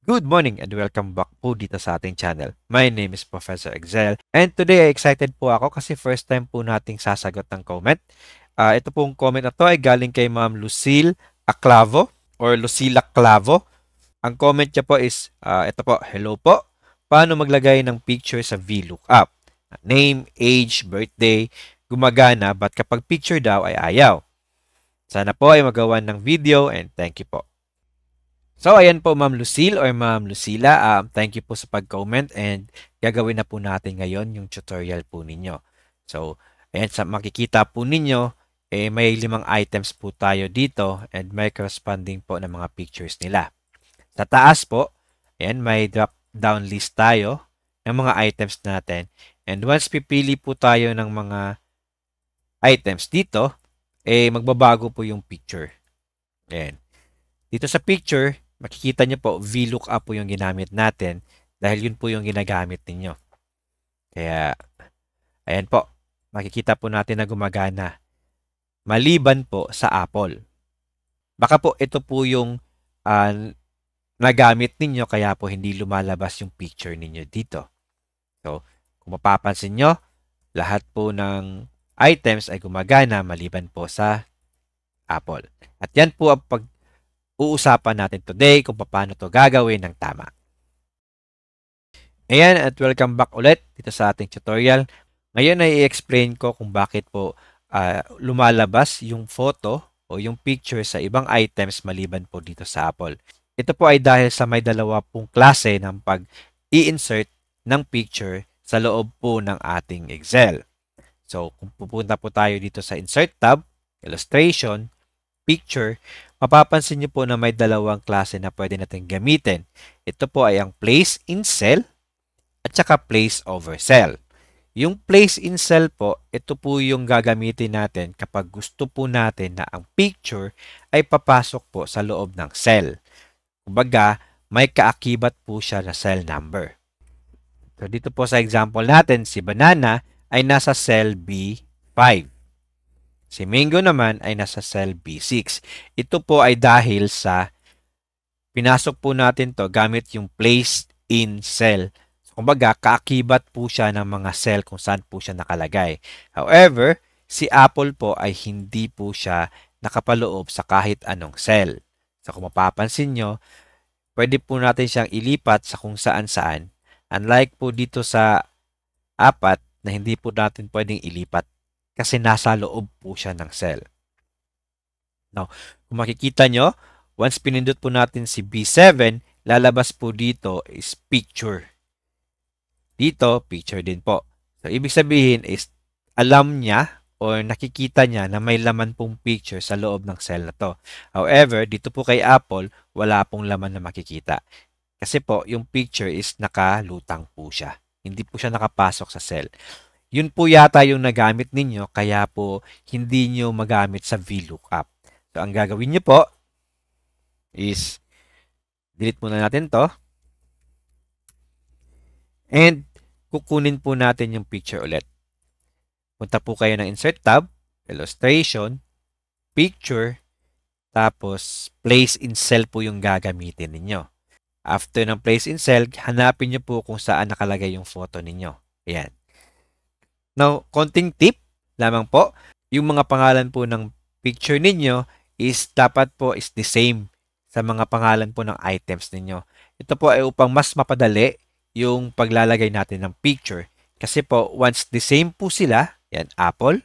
Good morning and welcome back po dito sa ating channel. My name is Professor Excel and today excited po ako kasi first time po nating sasagot ng comment. Ito pong comment na to ay galing kay Ma'am Lucille Aclavo or Lucila Clavo. Ang comment niya po is, ito po, hello po. Paano maglagay ng picture sa VLOOKUP? Name, age, birthday, gumagana but kapag picture daw ay ayaw. Sana po ay magawan ng video and thank you po. So, ayan po Ma'am Lucille or Ma'am Lucila. Thank you po sa pag-comment and gagawin na po natin ngayon yung tutorial po ninyo. So, ayan, sa makikita po ninyo, may 5 items po tayo dito and may corresponding po ng mga pictures nila. Sa taas po, ayan, may drop down list tayo ng mga items natin. And once pipili po tayo ng mga items dito, magbabago po yung picture. Ayan. Dito sa picture, makikita nyo po, VLOOKUP po yung ginamit natin dahil yun po yung ginagamit ninyo. Kaya, ayan po, makikita po natin na gumagana. Maliban po sa Apple. Baka po ito po yung nagamit ninyo kaya po hindi lumalabas yung picture ninyo dito. So, kung mapapansin nyo, lahat po ng items ay gumagana maliban po sa Apple. At yan po ang uusapan natin today kung paano to gagawin ng tama. Ayan, at welcome back ulit dito sa ating tutorial. Ngayon ay i-explain ko kung bakit po lumalabas yung photo o yung picture sa ibang items maliban po dito sa Apple. Ito po ay dahil sa may dalawa pong klase ng pag-i-insert ng picture sa loob po ng ating Excel. So, kung pupunta po tayo dito sa Insert tab, Illustration, Picture, mapapansin niyo po na may dalawang klase na pwede natin gamitin. Ito po ay ang Place in Cell at saka Place over Cell. Yung Place in Cell po, ito po yung gagamitin natin kapag gusto po natin na ang picture ay papasok po sa loob ng cell. Kumbaga, may kaakibat po siya na cell number. So, dito po sa example natin, si Banana ay nasa cell B5. Si Mango naman ay nasa cell B6. Ito po ay dahil sa pinasok po natin to gamit yung place in cell. So, kumbaga, kaakibat po siya ng mga cell kung saan po siya nakalagay. However, si Apple po ay hindi po siya nakapaloob sa kahit anong cell. So, kung mapapansin nyo, pwede po natin siyang ilipat sa kung saan-saan. Unlike po dito sa 4 na hindi po natin pwedeng ilipat kasi nasa loob po siya ng cell. Now, kung makikita nyo, once pinindot po natin si B7, lalabas po dito is picture. Dito, picture din po. So, ibig sabihin is alam niya or nakikita niya na may laman pong picture sa loob ng cell na to. However, dito po kay Apple, wala pong laman na makikita. Kasi po, yung picture is nakalutang po siya. Hindi po siya nakapasok sa cell. Yun po yata yung nagamit ninyo, kaya po hindi nyo magamit sa VLOOKUP. So, ang gagawin nyo po is delete muna natin to. And kukunin po natin yung picture ulit. Punta po kayo ng Insert tab, Illustration, Picture, tapos Place in Cell po yung gagamitin ninyo. After ng Place in Cell, hanapin nyo po kung saan nakalagay yung photo ninyo. Ayan. Now, konting tip lamang po, yung mga pangalan po ng picture ninyo is dapat po is the same sa mga pangalan po ng items ninyo. Ito po ay upang mas mapadali yung paglalagay natin ng picture. Kasi po, once the same po sila, yan, apple,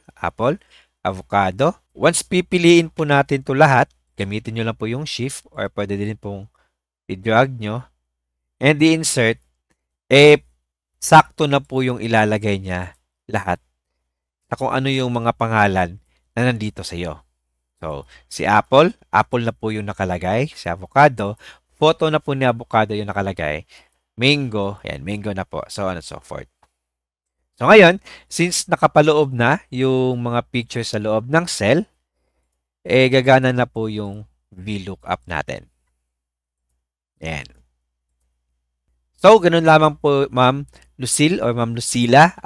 avocado. Once pipiliin po natin to lahat, gamitin nyo lang po yung shift or pwede din pong i-drag nyo and i-insert, sakto na po yung ilalagay niya lahat sa kung ano yung mga pangalan na nandito sa iyo. So, si Apple na po yung nakalagay. Si avocado, photo na po ni avocado yung nakalagay. Mango, yan, mango na po. So on and so forth. So ngayon, since nakapaloob na yung mga pictures sa loob ng cell, gagana na po yung VLOOKUP natin. Yan. So, ganun lamang po, Ma'am Lucille or Ma'am Lucila.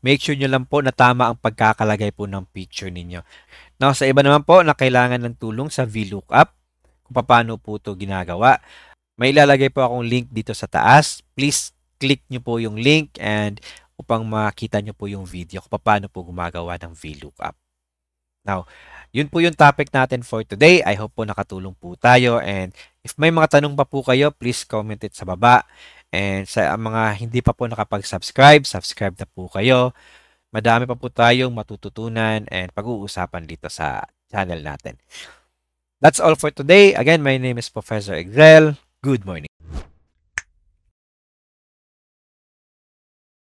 Make sure nyo lang po na tama ang pagkakalagay po ng picture ninyo. Now, sa iba naman po na kailangan ng tulong sa VLOOKUP, kung paano po ito ginagawa, May ilalagay po akong link dito sa taas. Please click nyo po yung link and upang makita nyo po yung video kung paano po gumagawa ng VLOOKUP. Now, yun po yung topic natin for today. I hope po nakatulong po tayo, and if may mga tanong pa po kayo, please comment it sa baba. And sa mga hindi pa po nakapag-subscribe, subscribe na po kayo. Madami pa po tayong matututunan and pag-uusapan dito sa channel natin. That's all for today. Again, my name is Professor Excel. Good morning.